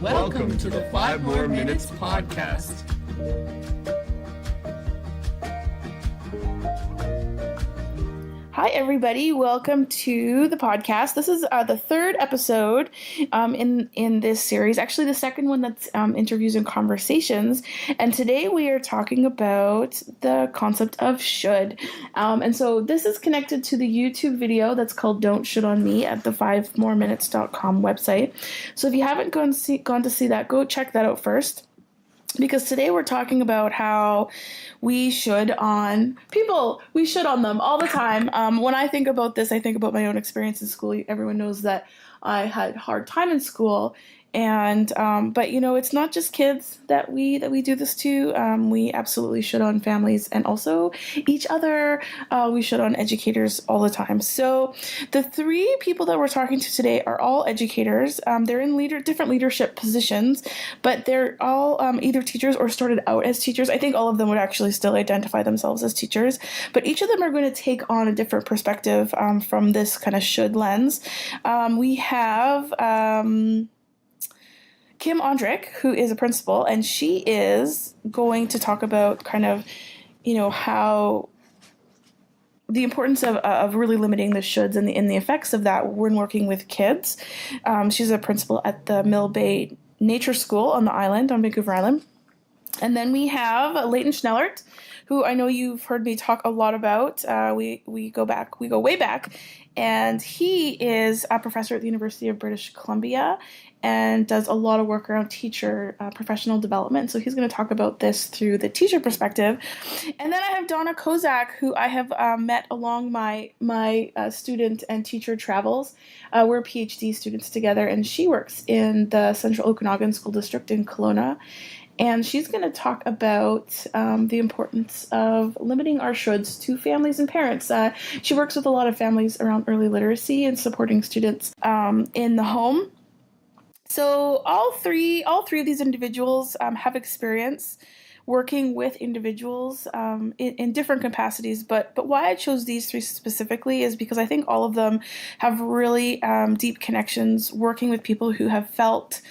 Welcome to the 5 More Minutes podcast. Hi, everybody. Welcome to the podcast. This is the third episode in this series, actually the second one that's interviews and conversations. And today we are talking about the concept of should. And so this is connected to the YouTube video that's called Don't Should on Me at the 5moreminutes.com website. So if you haven't gone to see that, go check that out first. Because today we're talking about how we should on people. We should on them all the time. When I think about this, I think about my own experience in school. Everyone knows that I had a hard time in school. And but you know, it's not just kids that we do this to. We absolutely should on families and also each other. We should on educators all the time. So the three people that we're talking to today are all educators. They're in different leadership positions, but they're all either teachers or started out as teachers. I think all of them would actually still identify themselves as teachers, but each of them are going to take on a different perspective from this kind of should lens. We have Kim Ondrik, who is a principal, and she is going to talk about kind of, you know, how the importance of really limiting the shoulds and the effects of that when working with kids. She's a principal at the Mill Bay Nature School on the island, on Vancouver Island. And then we have Layton Schnellert, who I know you've heard me talk a lot about. We go way back, and he is a professor at the University of British Columbia and does a lot of work around teacher professional development. So he's going to talk about this through the teacher perspective. And then I have Donna Kozak, who I have met along my student and teacher travels. We're PhD students together, and she works in the Central Okanagan School District in Kelowna. And she's going to talk about the importance of limiting our shoulds to families and parents. She works with a lot of families around early literacy and supporting students in the home. So all three of these individuals have experience working with individuals in different capacities. But why I chose these three specifically is because I think all of them have really deep connections working with people who have felt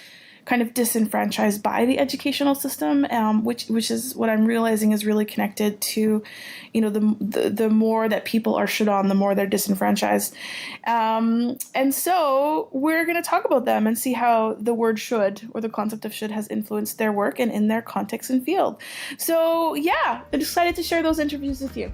kind of disenfranchised by the educational system, which is what I'm realizing is really connected to, you know, the more that people are should on, the more they're disenfranchised. And so we're going to talk about them and see how the word should, or the concept of should, has influenced their work and in their context and field. So yeah, I'm excited to share those interviews with you.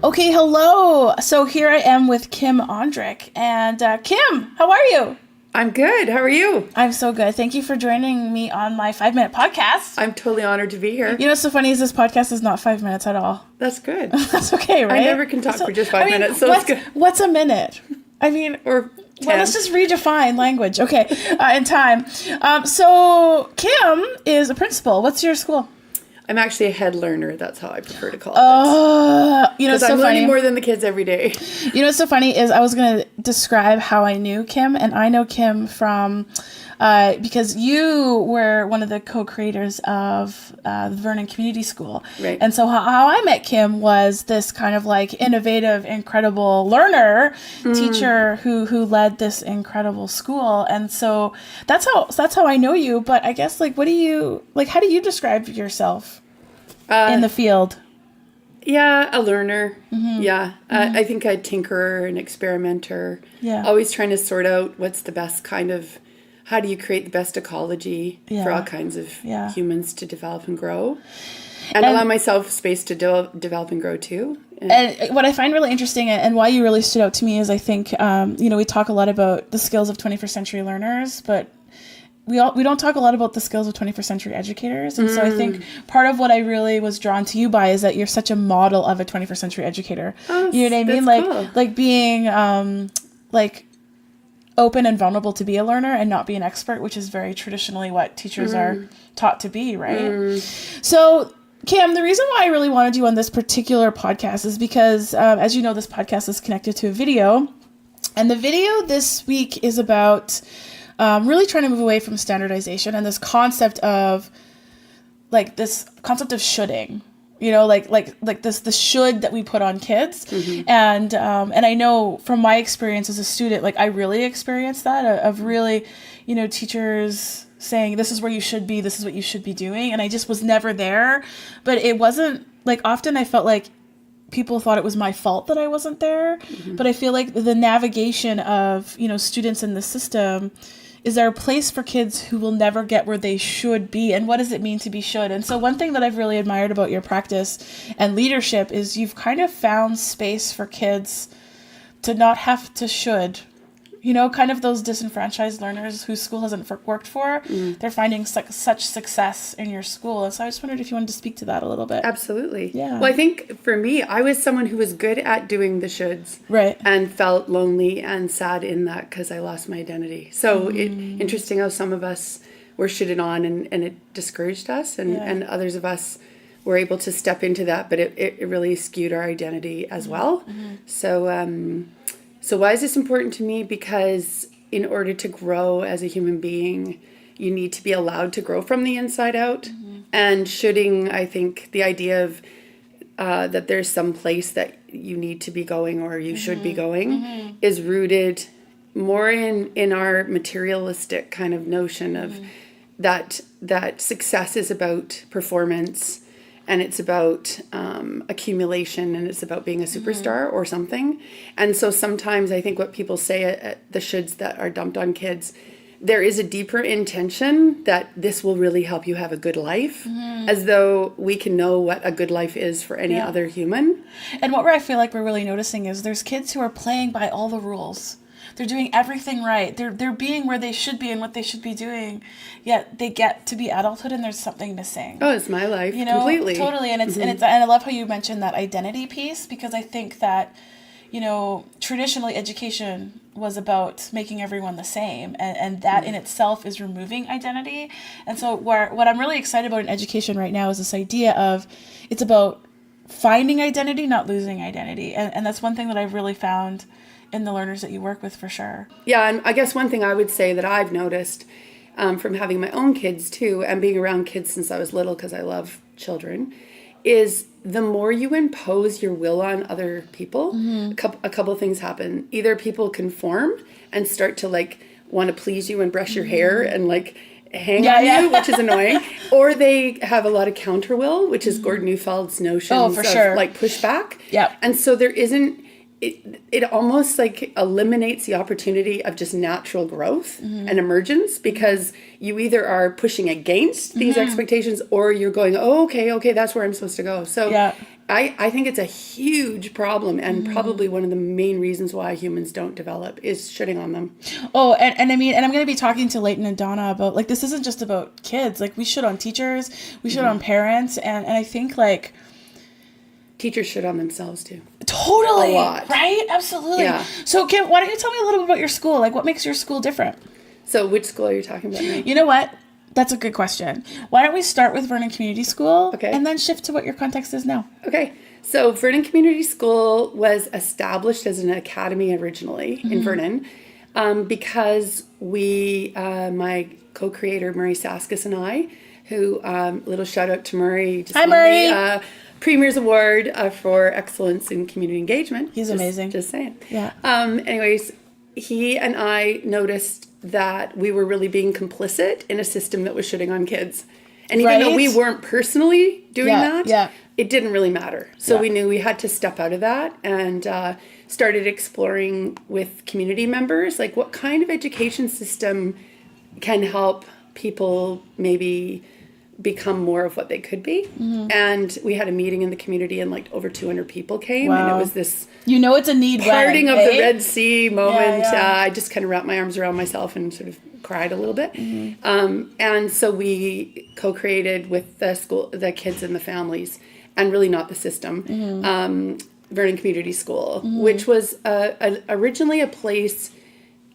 Okay, hello. So here I am with Kim Ondrik. And Kim, how are you? I'm good. How are you? I'm so good. Thank you for joining me on my 5-minute podcast. I'm totally honored to be here. You know what's so funny is this podcast is not 5 minutes at all. That's good. That's okay, right? I never can talk for just 5 minutes, so it's good. What's a minute? I mean, or 10. Well, let's just redefine language. Okay, and time. So Kim is a principal. What's your school? I'm actually a head learner. That's how I prefer to call it. You know, it's so I'm funny. learning more than the kids every day. You know what's so funny is I was going to describe how I knew Kim, and I know Kim from because you were one of the co-creators of the Vernon Community School. Right. And so how I met Kim was this kind of like innovative, incredible learner, teacher who led this incredible school. And so that's how I know you. But I guess how do you describe yourself in the field? Yeah, a learner. Mm-hmm. Yeah. I think a tinkerer, an experimenter. Yeah. Always trying to sort out what's the best kind of, how do you create the best ecology for all kinds of humans to develop and grow? And allow myself space to develop and grow too. And what I find really interesting and why you really stood out to me is I think, we talk a lot about the skills of 21st century learners, but we don't talk a lot about the skills of 21st century educators. And so I think part of what I really was drawn to you by is that you're such a model of a 21st century educator. Oh, you know what I mean? Cool. Like being open and vulnerable to be a learner and not be an expert, which is very traditionally what teachers are taught to be, right? So Kim, the reason why I really wanted you on this particular podcast is because, as you know, this podcast is connected to a video. And the video this week is about really trying to move away from standardization and this concept of shoulding. like this, the should that we put on kids. And I know from my experience as a student, like I really experienced that of really, teachers saying, this is where you should be, this is what you should be doing. And I just was never there. But it wasn't like, often I felt like people thought it was my fault that I wasn't there. But I feel like the navigation of, students in the system, is there a place for kids who will never get where they should be? And what does it mean to be should? And so one thing that I've really admired about your practice and leadership is you've kind of found space for kids to not have to should. Kind of those disenfranchised learners whose school hasn't worked for, they're finding such success in your school. And so I just wondered if you wanted to speak to that a little bit. Absolutely. Yeah. Well, I think for me, I was someone who was good at doing the shoulds. Right. And felt lonely and sad in that because I lost my identity. So interesting how some of us were shoulded on and it discouraged us and others of us were able to step into that, but it really skewed our identity as well. So why is this important to me? Because in order to grow as a human being, you need to be allowed to grow from the inside out. And shoulding, I think, the idea of that there's some place that you need to be going or you should be going is rooted more in our materialistic kind of notion of that success is about performance. And it's about accumulation, and it's about being a superstar or something. And so sometimes I think what people say at the shoulds that are dumped on kids, there is a deeper intention that this will really help you have a good life, as though we can know what a good life is for any other human. And what I feel like we're really noticing is there's kids who are playing by all the rules. They're doing everything right. They're being where they should be and what they should be doing. Yet they get to be adulthood and there's something missing. Oh, it's my life completely. Totally. And and I love how you mentioned that identity piece, because I think that, traditionally education was about making everyone the same, and that in itself is removing identity. And so what I'm really excited about in education right now is this idea of it's about finding identity, not losing identity. And that's one thing that I've really found in the learners that you work with, for sure. Yeah, and I guess one thing I would say that I've noticed from having my own kids too, and being around kids since I was little because I love children, is the more you impose your will on other people, a couple of things happen. Either people conform and start to want to please you and brush your hair and hang on you, which is annoying, or they have a lot of counter will, which is Gordon Neufeld's notion of pushback. Yeah. And so there isn't. It almost eliminates the opportunity of just natural growth and emergence, because you either are pushing against these expectations or you're going, okay, that's where I'm supposed to go. So I think it's a huge problem, and probably one of the main reasons why humans don't develop is shitting on them. Oh, and I mean, and I'm going to be talking to Layton and Donna about, this isn't just about kids. We shit on teachers, we shit on parents, and I think, teachers shit on themselves too. Totally. A lot. Right? Absolutely. Yeah. So Kim, why don't you tell me a little bit about your school? What makes your school different? So which school are you talking about now? You know what? That's a good question. Why don't we start with Vernon Community School, okay, and then shift to what your context is now? Okay. So Vernon Community School was established as an academy originally in Vernon because we, my co-creator Murray Saskus and I, who, little shout out to Murray. Hi, Murray. Premier's Award for Excellence in Community Engagement. He's amazing. Just saying. Yeah. Anyways, he and I noticed that we were really being complicit in a system that was shitting on kids. And even though we weren't personally doing that, it didn't really matter. So we knew we had to step out of that and started exploring with community members, what kind of education system can help people maybe become more of what they could be. And we had a meeting in the community, and over 200 people came. Wow. And it was this it's a need parting of the Red Sea moment. I just kind of wrapped my arms around myself and sort of cried a little bit. And so we co-created with the school, the kids and the families, and really not the system, Vernon Community School, which was originally a place,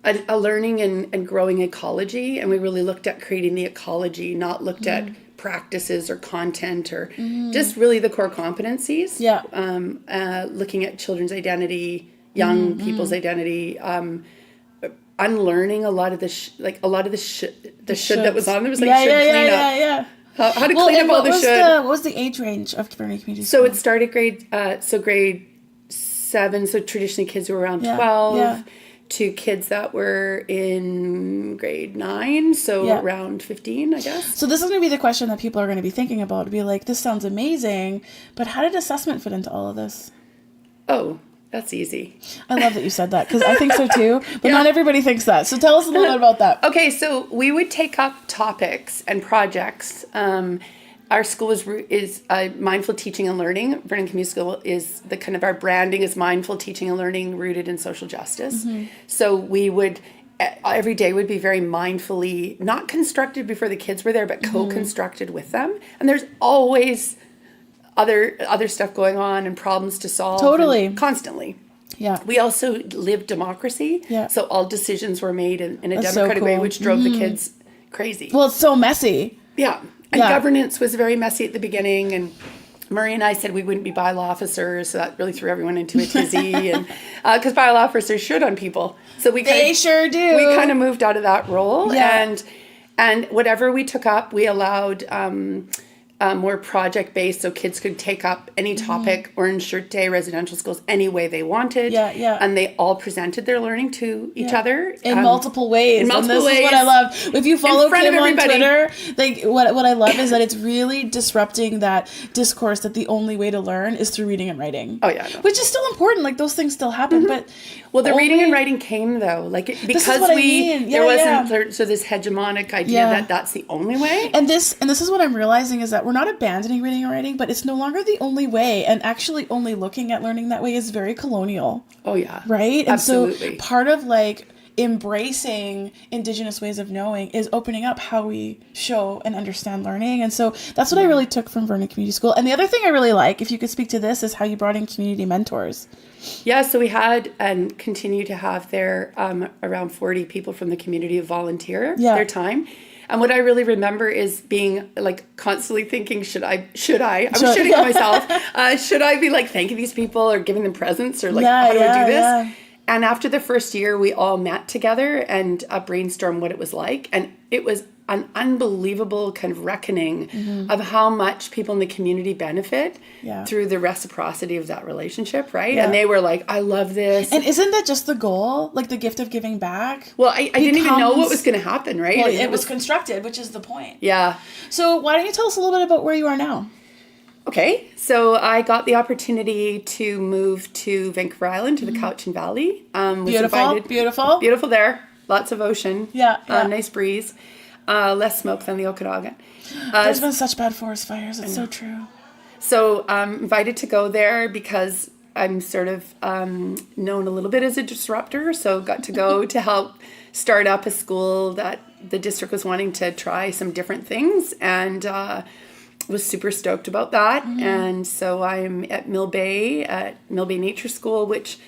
a learning and growing ecology. And we really looked at creating the ecology, not looked at practices or content or just really the core competencies. Looking at children's identity, young people's identity, unlearning a lot of the should that was on there. It was how to clean up all the should. What was the age range of Burnaby Community So School? it started grade 7, so traditionally kids were around 12, to kids that were in grade 9, so around 15, I guess. So this is going to be the question that people are going to be thinking about, to be like, this sounds amazing, but how did assessment fit into all of this? Oh, that's easy. I love that you said that, because I think so too, but not everybody thinks that. So tell us a little bit about that. Okay, so we would take up topics and projects. Our school is mindful teaching and learning. Vernon Community School is the kind of, our branding is mindful teaching and learning rooted in social justice. So we would, every day would be very mindfully, not constructed before the kids were there, but co-constructed with them. And there's always other stuff going on and problems to solve. Totally. Constantly. Yeah. We also lived democracy. Yeah. So all decisions were made in a That's democratic so way, cool. which drove the kids crazy. Well, it's so messy. Yeah. And governance was very messy at the beginning. And Murray and I said we wouldn't be bylaw officers. So that really threw everyone into a tizzy. And because bylaw officers should on people. So They sure do. We kind of moved out of that role. Yeah. And whatever we took up, we allowed more project-based, so kids could take up any topic. Orange Shirt Day, residential schools, any way they wanted. Yeah. And they all presented their learning to each other. In multiple ways. In multiple ways. Is what I love. If you follow Kim on everybody. Twitter, like what I love is that it's really disrupting that discourse that the only way to learn is through reading and writing. Oh, yeah. I know. Which is still important. Like, those things still happen, but... Well, the reading and writing came, though. Like, because there wasn't so this hegemonic idea that that's the only way. And this is what I'm realizing, is that we're not abandoning reading and writing, but it's no longer the only way. And actually only looking at learning that way is very colonial. Oh, yeah. Right? Absolutely. And so part of, like, embracing Indigenous ways of knowing is opening up how we show and understand learning. And so that's what I really took from Vernon Community School. And the other thing I really like, if you could speak to this, is how you brought in community mentors. Yeah, so we had and continue to have there around 40 people from the community volunteer their time. And what I really remember is being like constantly thinking, should I? I was shooting at myself. Should I be like thanking these people or giving them presents or like, how do I do this? Yeah. And after the first year, we all met together and brainstormed what it was like. And it was an unbelievable kind of reckoning of how much people in the community benefit through the reciprocity of that relationship, right? And they were like, I love this. And isn't that just the goal? Like the gift of giving back? Well, I didn't even know what was going to happen, right? Well, it was constructed, which is the point. Yeah. So why don't you tell us a little bit about where you are now? Okay, so I got the opportunity to move to Vancouver Island, to the Cowichan Valley. Beautiful there. Lots of ocean. Yeah. Nice breeze. Less smoke than the Okanagan. There's been such bad forest fires. It's so true. So invited to go there because I'm sort of known a little bit as a disruptor. So got to go to help start up a school that the district was wanting to try some different things, and was super stoked about that. And so I'm at Mill Bay Nature School, which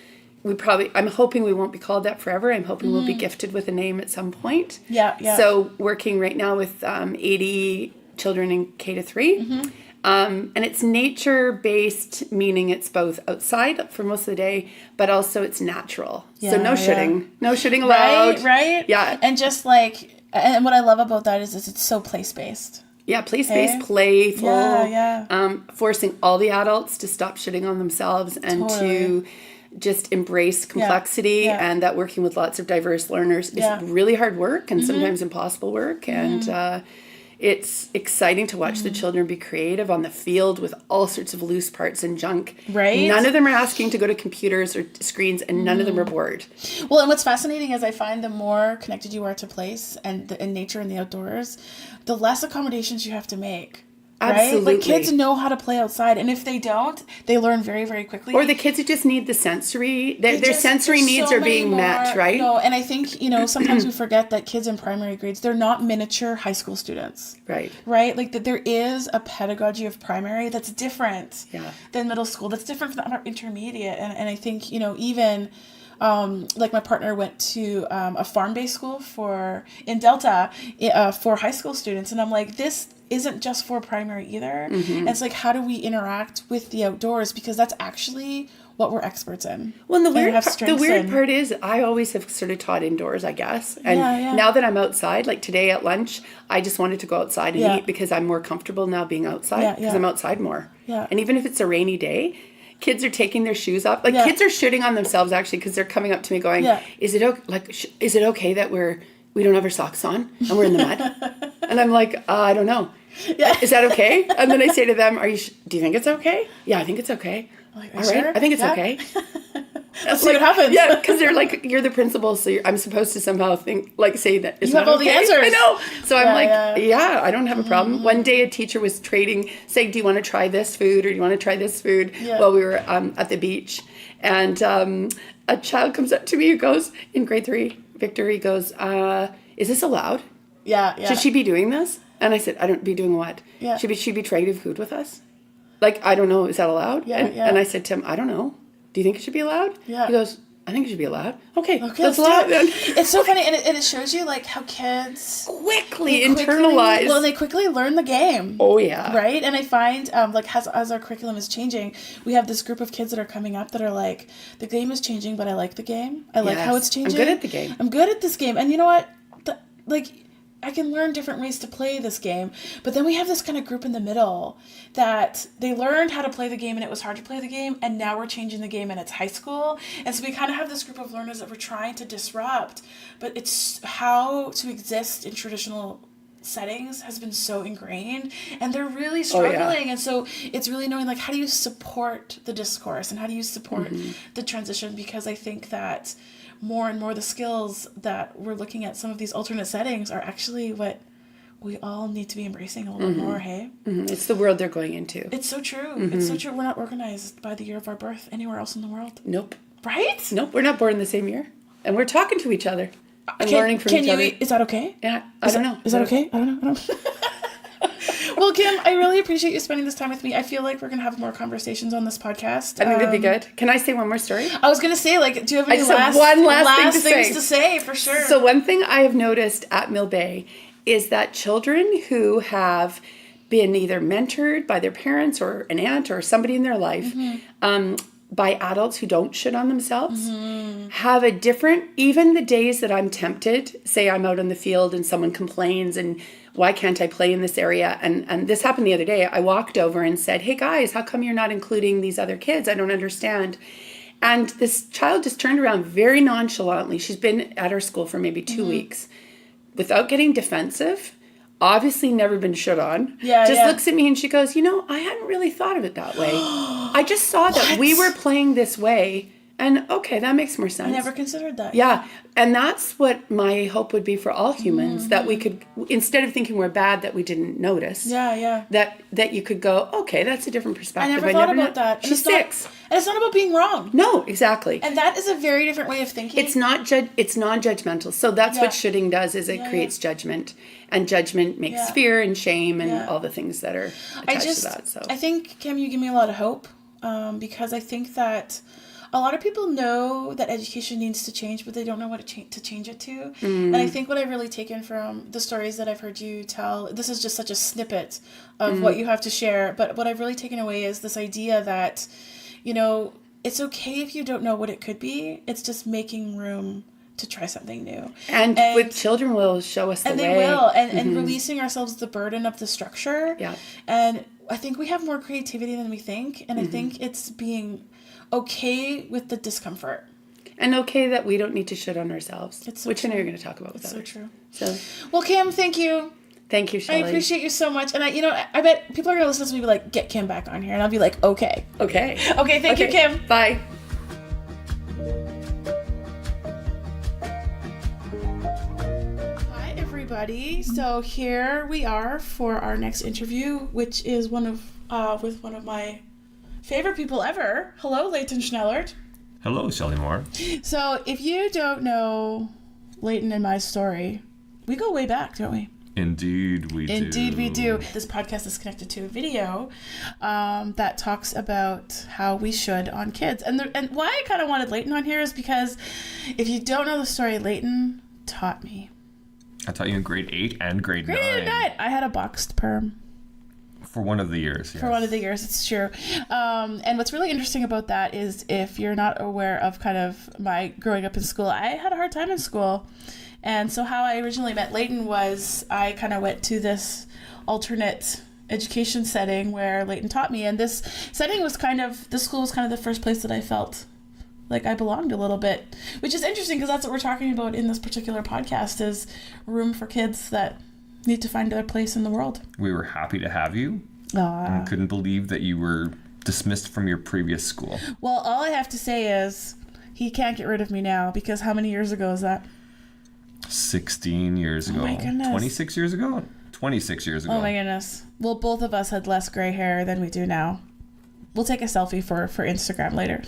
I'm hoping we won't be called that forever. I'm hoping we'll be gifted with a name at some point. Yeah. So working right now with 80 children in K-3. And it's nature-based, meaning it's both outside for most of the day, but also it's natural. So no shooting. No shooting allowed. Right? Yeah. And just like, and what I love about that is it's so place-based. Yeah, place-based, playful. Yeah. Forcing all the adults to stop shitting on themselves and to just embrace complexity, and that working with lots of diverse learners is really hard work and sometimes impossible work. And it's exciting to watch the children be creative on the field with all sorts of loose parts and junk. Right. None of them are asking to go to computers or screens, and none of them are bored. Well, and what's fascinating is I find the more connected you are to place and in nature and the outdoors, the less accommodations you have to make. Right? Absolutely. Like kids know how to play outside, and if they don't, they learn very, very quickly. Or the kids who just need the sensory, their sensory needs are being met, right? No, and I think, sometimes we forget that kids in primary grades, they're not miniature high school students. Right. Right? Like that there is a pedagogy of primary that's different than middle school. That's different from intermediate. And I think, even... like my partner went to a farm-based school in Delta for high school students, and I'm like, this isn't just for primary either. And it's like, how do we interact with the outdoors? Because that's actually what we're experts in. Well, and the weird part is I always have sort of taught indoors, I guess. And now that I'm outside, like today at lunch, I just wanted to go outside and eat because I'm more comfortable now being outside because I'm outside more. Yeah. And even if it's a rainy day, kids are taking their shoes off. Like kids are shitting on themselves actually because they're coming up to me going, is it okay that we don't have our socks on and we're in the mud? And I'm like, I don't know. Yeah. Is that okay? And then I say to them, do you think it's okay? Yeah, I think it's okay. Like, all right, sure? I think it's okay. Let's see what happens. Yeah, because they're like, you're the principal, so I'm supposed to somehow say that it's you have all the answers. I know. So I'm I don't have a problem. One day a teacher was saying, do you want to try this food or do you want to try this food while we were at the beach? And a child comes up to me who goes, in grade 3, Victor, he goes, is this allowed? Yeah. Should she be doing this? And I said, I don't be doing what? Yeah. Should she be trading food with us? Like, I don't know. Is that allowed? And I said to him, I don't know. Do you think it should be allowed? Yeah. He goes, I think it should be allowed. Okay, let's allow it then. It's so funny, and it shows you like how kids quickly internalize. Well, they quickly learn the game. Oh yeah. Right. And I find as our curriculum is changing, we have this group of kids that are coming up that are like, the game is changing, but I like the game. I like how it's changing. I'm good at the game. I'm good at this game, and you know what? I can learn different ways to play this game. But then we have this kind of group in the middle that they learned how to play the game and it was hard to play the game, and now we're changing the game and it's high school. And so we kind of have this group of learners that we're trying to disrupt, but it's how to exist in traditional settings has been so ingrained, and they're really struggling. And so it's really knowing, like, how do you support the discourse and how do you support the transition? Because I think that more and more the skills that we're looking at, some of these alternate settings, are actually what we all need to be embracing a little bit more, hey? It's the world they're going into. It's so true. It's so true. We're not organized by the year of our birth anywhere else in the world. Nope. Right? Nope, we're not born the same year. And we're talking to each other and learning from each other. Is that okay? Yeah, I don't know. Is that okay? I don't know. Well, Kim, I really appreciate you spending this time with me. I feel like we're going to have more conversations on this podcast. I think it'd be good. Can I say one more story? I was going to say, like, do you have any last things to say? For sure. So one thing I have noticed at Mill Bay is that children who have been either mentored by their parents or an aunt or somebody in their life, by adults who don't shit on themselves, have a different, even the days that I'm tempted, say I'm out in the field and someone complains and why can't I play in this area? And this happened the other day. I walked over and said, hey guys, how come you're not including these other kids? I don't understand. And this child just turned around very nonchalantly. She's been at our school for maybe 2 weeks without getting defensive. Obviously never been shit on. Looks at me and she goes, I hadn't really thought of it that way. I just saw that we were playing this way. And okay, that makes more sense. I never considered that. Yeah. And that's what my hope would be for all humans, that we could, instead of thinking we're bad, that we didn't notice. Yeah. That you could go, okay, that's a different perspective. I never thought about that. She's 6. And it's not about being wrong. No, exactly. And that is a very different way of thinking. It's non-judgmental. So that's what shitting does, is it creates judgment. And judgment makes fear and shame and all the things that are attached to that. So I think, Kim, you give me a lot of hope, because I think that a lot of people know that education needs to change, but they don't know what to change it to. And I think what I've really taken from the stories that I've heard you tell, this is just such a snippet of what you have to share, but what I've really taken away is this idea that, it's okay if you don't know what it could be. It's just making room to try something new. And with children will show us the way. And they will. And releasing ourselves the burden of the structure. Yeah. And I think we have more creativity than we think. And I think it's being okay with the discomfort. And okay that we don't need to shit on ourselves. Which I know you're going to talk about with others. So true. Well, Kim, thank you. Thank you, Shelley. I appreciate you so much. And I bet people are going to listen to me and be like, get Kim back on here. And I'll be like, okay. Okay, thank you, Kim. Bye. Hi, everybody. So here we are for our next interview, which is with one of my favorite people ever. Hello, Layton Schnellert. Hello, Shelley Moore. So if you don't know Layton and my story, we go way back, don't we? Indeed we do. Indeed we do. This podcast is connected to a video that talks about how we should on kids. And why I kind of wanted Layton on here is because if you don't know the story, Layton taught me. I taught you in grade 8 and grade 9. Grade 8 and 9. I had a boxed perm. for one of the years. Yes. For one of the years, it's true. And what's really interesting about that is, if you're not aware of kind of my growing up in school, I had a hard time in school. And so how I originally met Layton was I kind of went to this alternate education setting where Layton taught me. And this setting was the school was kind of the first place that I felt like I belonged a little bit, which is interesting because that's what we're talking about in this particular podcast, is room for kids that need to find their place in the world. We were happy to have you. And couldn't believe that you were dismissed from your previous school. Well, all I have to say is he can't get rid of me now, because how many years ago is that? 16 years ago. Oh my goodness. 26 years ago? 26 years ago. Oh my goodness. Well, both of us had less gray hair than we do now. We'll take a selfie for Instagram later.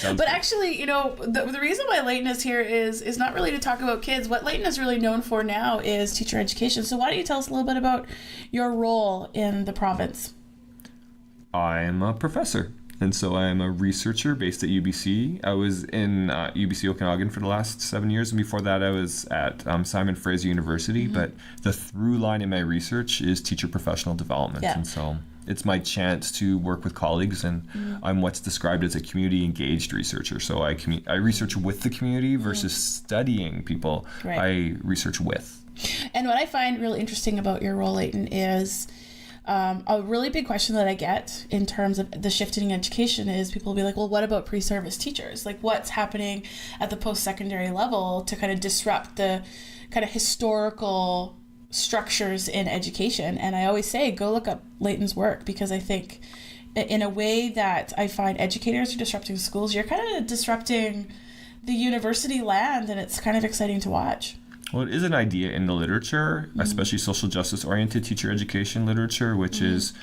But actually, the reason why Layton is here is not really to talk about kids. What Layton is really known for now is teacher education. So why don't you tell us a little bit about your role in the province? I'm a professor, and so I'm a researcher based at UBC. I was in UBC Okanagan for the last 7 years, and before that I was at Simon Fraser University. Mm-hmm. But the through line in my research is teacher professional development. Yeah. And so it's my chance to work with colleagues, and I'm what's described as a community engaged researcher. So I research with the community versus studying people. Right. I research with. And what I find really interesting about your role, Layton, is a really big question that I get in terms of the shifting in education is people will be like, well, what about pre-service teachers? Like, what's happening at the post-secondary level to kind of disrupt the kind of historical structures in education? And I always say, go look up Layton's work, because I think in a way that I find educators are disrupting schools, you're kind of disrupting the university land, and it's kind of exciting to watch. Well, it is an idea in the literature, especially social justice-oriented teacher education literature, which is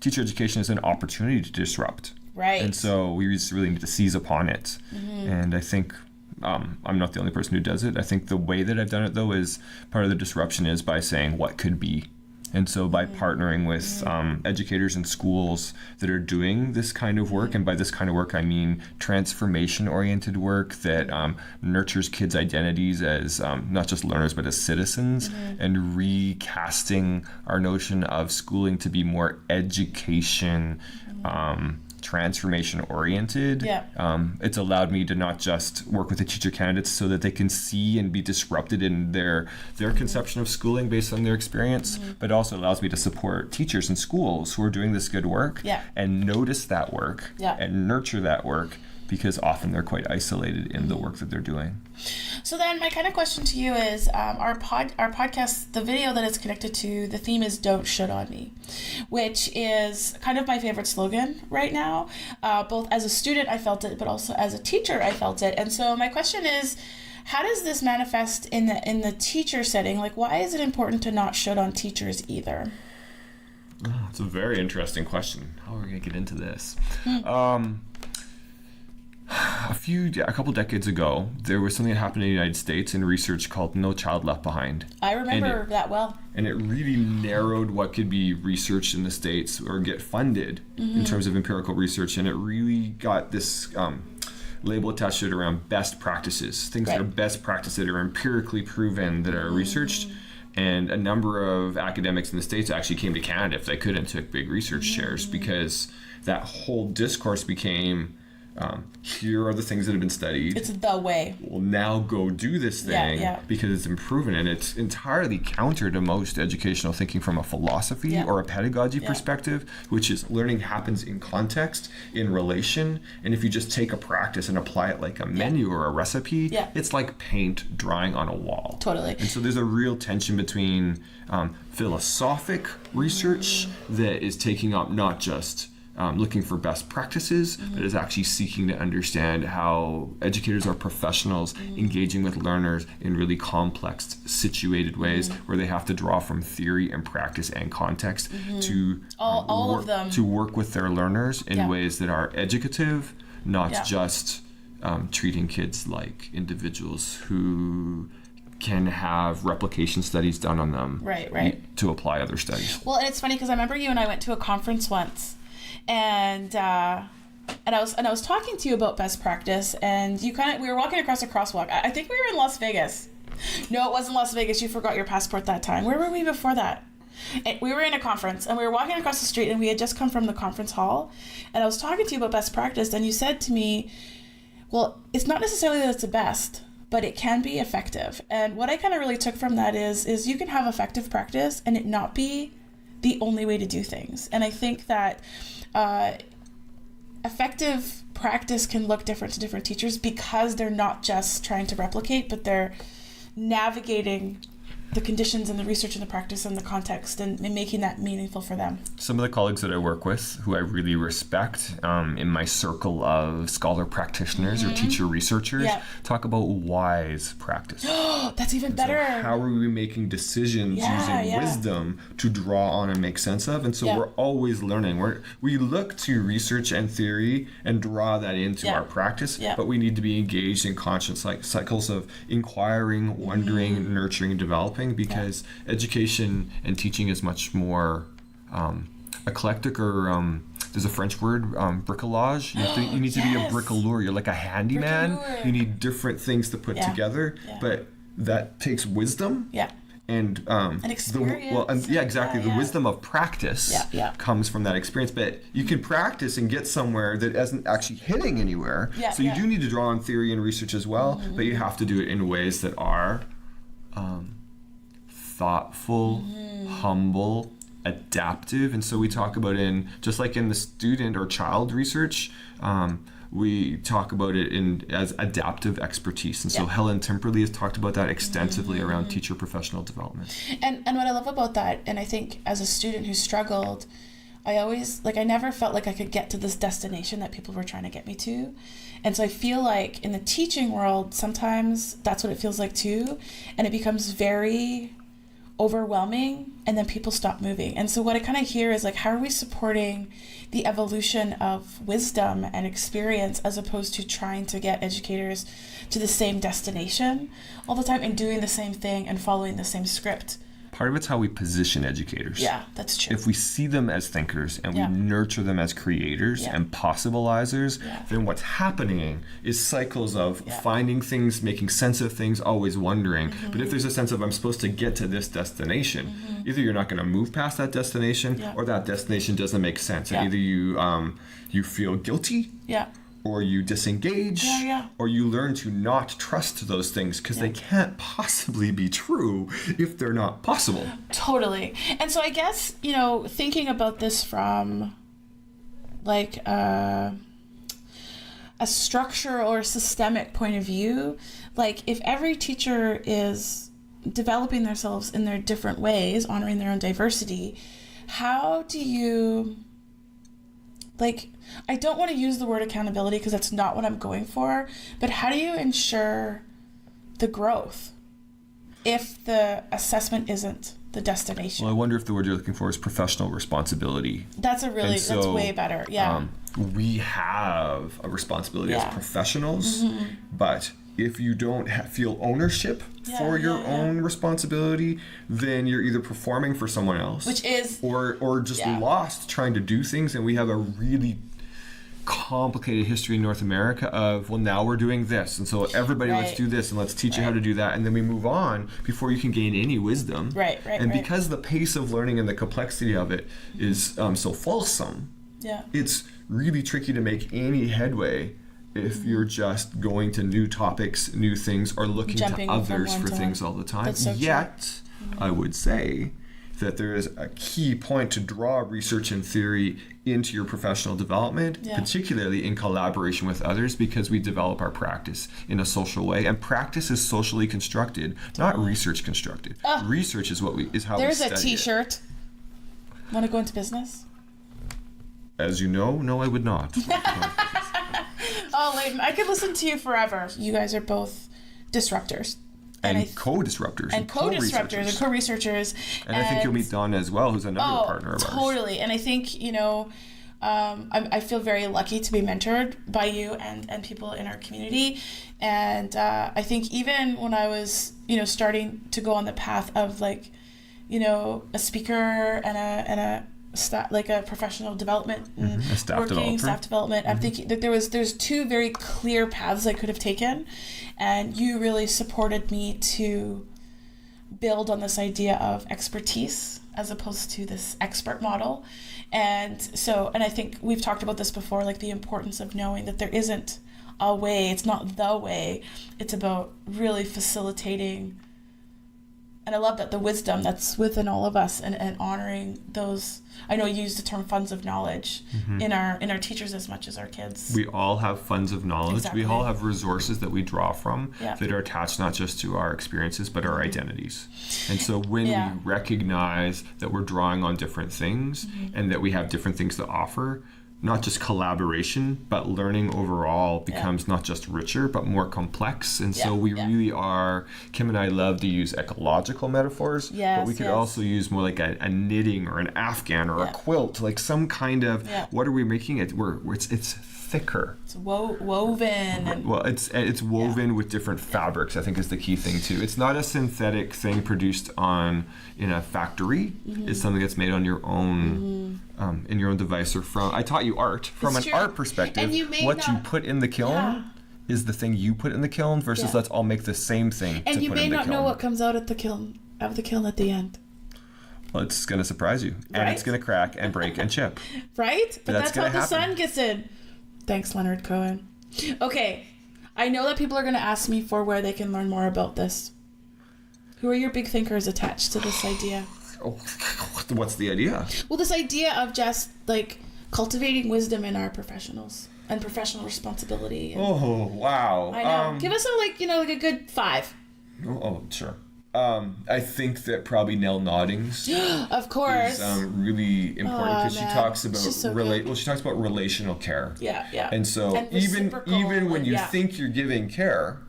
teacher education is an opportunity to disrupt. Right. And so we just really need to seize upon it. And I think I'm not the only person who does it. I think the way that I've done it, though, is part of the disruption is by saying what could be. And so by partnering with educators and schools that are doing this kind of work, and by this kind of work I mean transformation-oriented work that nurtures kids' identities as not just learners but as citizens, and recasting our notion of schooling to be more education transformation oriented. It's allowed me to not just work with the teacher candidates so that they can see and be disrupted in their conception of schooling based on their experience, but also allows me to support teachers in schools who are doing this good work and notice that work and nurture that work, because often they're quite isolated in the work that they're doing. So then my kind of question to you is, our podcast, the video that it's connected to, the theme is "Don't Shit on Me," which is kind of my favorite slogan right now. Both as a student I felt it, but also as a teacher I felt it. And so my question is, how does this manifest in the teacher setting? Like, why is it important to not shit on teachers either? Oh, it's a very interesting question. How are we going to get into this? A couple decades ago, there was something that happened in the United States in research called No Child Left Behind. I remember that well. And it really narrowed what could be researched in the States or get funded in terms of empirical research. And it really got this label attached to it around best practices, things that are best practices that are empirically proven, that are researched. And a number of academics in the States actually came to Canada if they could and took big research chairs, because that whole discourse became, here are the things that have been studied. It's the way. We'll now go do this thing because it's improving. And it's entirely counter to most educational thinking from a philosophy or a pedagogy perspective, which is learning happens in context, in relation. And if you just take a practice and apply it like a menu or a recipe, it's like paint drying on a wall. Totally. And so there's a real tension between philosophic research that is taking up not just looking for best practices, but is actually seeking to understand how educators are professionals engaging with learners in really complex, situated ways where they have to draw from theory and practice and context to all of them, to work with their learners in ways that are educative, not just treating kids like individuals who can have replication studies done on them to apply other studies. Well, and it's funny because I remember you and I went to a conference once, and I was talking to you about best practice, and we were walking across a crosswalk. I think we were in Las Vegas. No, it wasn't Las Vegas. You forgot your passport that time. Where were we before that? And we were in a conference, and we were walking across the street, and we had just come from the conference hall, and I was talking to you about best practice, and you said to me, well, it's not necessarily that it's the best, but it can be effective. And what I kind of really took from that is you can have effective practice and it not be the only way to do things. And I think that effective practice can look different to different teachers because they're not just trying to replicate, but they're navigating the conditions and the research and the practice and the context and making that meaningful for them. Some of the colleagues that I work with who I really respect in my circle of scholar practitioners or teacher researchers talk about wise practice. That's even better. So how are we making decisions using wisdom to draw on and make sense of? And so we're always learning. We look to research and theory and draw that into our practice, but we need to be engaged in conscious cycles of inquiring, wondering, nurturing, and developing, because education and teaching is much more eclectic, or there's a French word, bricolage. You need to be a bricoleur. You're like a handyman. You need different things to put together, but that takes wisdom. And experience. The wisdom of practice comes from that experience. But you can practice and get somewhere that isn't actually hitting anywhere. So you do need to draw on theory and research as well, but you have to do it in ways that are thoughtful, humble, adaptive. And so we talk about just like in the student or child research, we talk about it as adaptive expertise. And so Helen Timperley has talked about that extensively around teacher professional development. And what I love about that, and I think as a student who struggled, I never felt like I could get to this destination that people were trying to get me to. And so I feel like in the teaching world, sometimes that's what it feels like too. And it becomes very overwhelming, and then people stop moving. And so what I kind of hear is like, how are we supporting the evolution of wisdom and experience as opposed to trying to get educators to the same destination all the time and doing the same thing and following the same script? Part of it's how we position educators. Yeah, that's true. If we see them as thinkers and we nurture them as creators and possibilizers, then what's happening is cycles of finding things, making sense of things, always wondering. But if there's a sense of I'm supposed to get to this destination, either you're not going to move past that destination or that destination doesn't make sense. And either you feel guilty or you disengage, or you learn to not trust those things because they can't possibly be true if they're not possible. Totally. And so I guess, thinking about this from like a structure or systemic point of view, like if every teacher is developing themselves in their different ways, honoring their own diversity, how do you... I don't want to use the word accountability because that's not what I'm going for, but how do you ensure the growth if the assessment isn't the destination? Well, I wonder if the word you're looking for is professional responsibility. That's that's way better. Yeah. We have a responsibility as professionals, but if you don't feel ownership for your own responsibility, then you're either performing for someone else, which is, or just lost trying to do things. And we have a really complicated history in North America of, well, now we're doing this, and so everybody let's do this and let's teach you how to do that, and then we move on before you can gain any wisdom. Because the pace of learning and the complexity of it is so fulsome, it's really tricky to make any headway if you're just going to new topics, new things, or looking to others for things all the time. Yet, I would say that there is a key point to draw research and theory into your professional development, particularly in collaboration with others, because we develop our practice in a social way, and practice is socially constructed, not research constructed. Research is how we study. There's a T-shirt. Want to go into business? As you know, no, I would not. Oh, Layton, I could listen to you forever. You guys are both disruptors. And co-disruptors. And co-disruptors and co-researchers. And I think you'll meet Donna as well, who's another partner of ours. Totally. And I think, I feel very lucky to be mentored by you and people in our community. And I think even when I was, starting to go on the path of a speaker and a professional development, staff development. I'm thinking that there's two very clear paths I could have taken, and you really supported me to build on this idea of expertise as opposed to this expert model. And I think we've talked about this before, like the importance of knowing that there isn't a way, it's not the way, it's about really facilitating. And I love that the wisdom that's within all of us, and honoring those. I know you use the term funds of knowledge in our teachers as much as our kids. We all have funds of knowledge. Exactly. We all have resources that we draw from Yeah. that are attached not just to our experiences but our identities. And so when we recognize that we're drawing on different things and that we have different things to offer, not just collaboration, but learning overall becomes not just richer, but more complex. And so we really are, Kim and I love to use ecological metaphors, but we could also use more like a knitting or an afghan or a quilt, like some kind of, what are we making it? It's thicker. It's woven. And, well, it's woven with different fabrics, I think is the key thing too. It's not a synthetic thing produced in a factory. It's something that's made on your own, in your own device or from. I taught you art. From an art perspective, you put in the kiln is the thing you put in the kiln versus let's all make the same thing. And you may not know what comes out at the kiln at the end. Well, it's going to surprise you, and it's going to crack and break and chip. Right? But that's how the sun gets in. Thanks, Leonard Cohen. Okay, I know that people are going to ask me for where they can learn more about this. Who are your big thinkers attached to this idea? What's the idea? Well, this idea of just like cultivating wisdom in our professionals and professional responsibility. And, oh, wow. I know. Give us a good 5. Oh, sure. I think that probably Nell Noddings of course is really important because she talks about she talks about relational care. Yeah. And so even when you think you're giving care,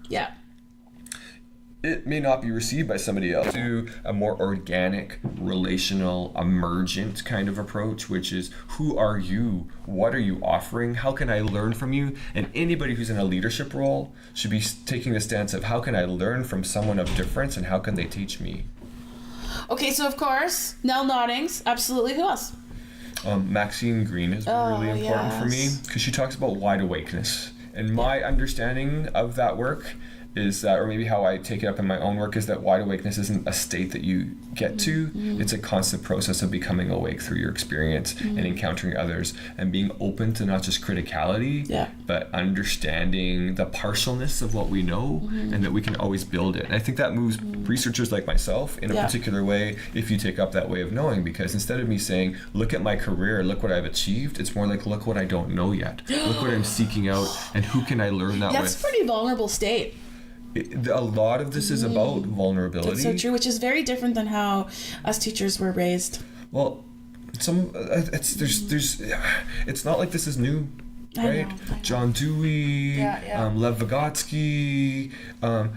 it may not be received by somebody else. Do a more organic, relational, emergent kind of approach, which is who are you? What are you offering? How can I learn from you? And anybody who's in a leadership role should be taking the stance of how can I learn from someone of difference and how can they teach me? Okay, so of course, Nell Noddings, absolutely. Who else? Maxine Green is really important for me because she talks about wide awakeness. And my understanding of that work is that, or maybe how I take it up in my own work, is that wide awakeness isn't a state that you get to. It's a constant process of becoming awake through your experience and encountering others and being open to not just criticality, but understanding the partialness of what we know and that we can always build it. And I think that moves researchers like myself in a particular way if you take up that way of knowing, because instead of me saying, look at my career, look what I've achieved, it's more like, look what I don't know yet. Look what I'm seeking out and who can I learn that with. That's a pretty vulnerable state. A lot of this is about vulnerability. That's so true, which is very different than how us teachers were raised. Well, it's not like this is new, right? I know. John Dewey, Lev Vygotsky,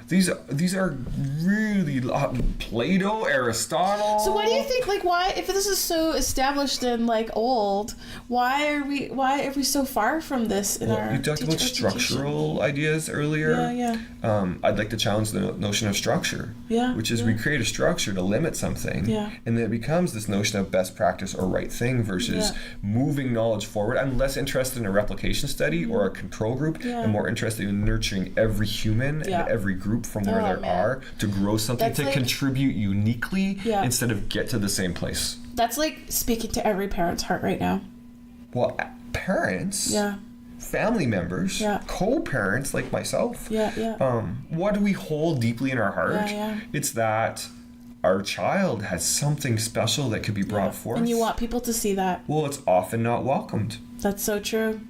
these are really Plato, Aristotle. So what do you think? Like, why, if this is so established and like old, why are we so far from this in our? You talked about structural ideas earlier. I'd like to challenge the notion of structure. Which is we create a structure to limit something, and then it becomes this notion of best practice or right thing versus moving knowledge forward. I'm less interested in a replication study or a control group. I'm more interested in nurturing every human and every group from where there are to grow something, to contribute uniquely instead of get to the same place. That's like speaking to every parent's heart right now. Well, parents, family members, co-parents like myself, what do we hold deeply in our heart? It's that our child has something special that could be brought forth. And you want people to see that. Well, it's often not welcomed. That's so true.